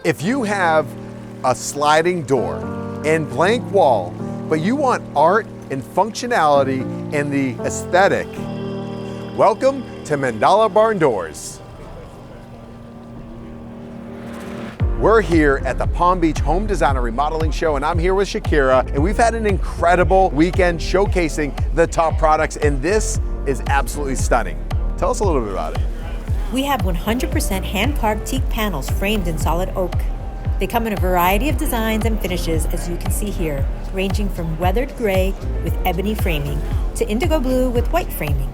If you have a sliding door and blank wall, but you want art and functionality and the aesthetic, welcome to Mandala Barn Doors. We're here at the Palm Beach Home Designer Remodeling Show, and I'm here with Shakira, and we've had an incredible weekend showcasing the top products, and this is absolutely stunning. Tell us a little bit about it. We have 100% hand-carved teak panels framed in solid oak. They come in a variety of designs and finishes, as you can see here, ranging from weathered gray with ebony framing to indigo blue with white framing.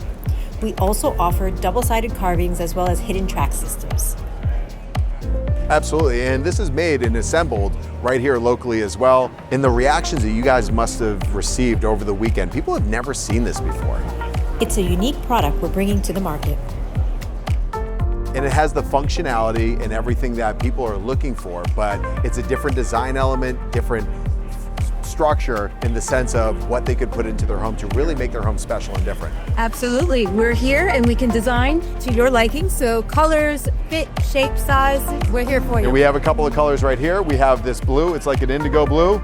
We also offer double-sided carvings as well as hidden track systems. Absolutely, and this is made and assembled right here locally as well. And the reactions that you guys must have received over the weekend, people have never seen this before. It's a unique product we're bringing to the market. And it has the functionality and everything that people are looking for, but it's a different design element, different structure in the sense of what they could put into their home to really make their home special and different. Absolutely. We're here and we can design to your liking. So colors, fit, shape, size, we're here for you. And we have a couple of colors right here. We have this blue, it's like an indigo blue.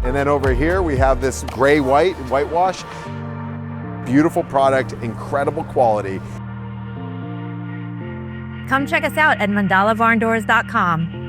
And then over here we have this gray white, whitewash. Beautiful product, incredible quality. Come check us out at mandalabarndoors.com.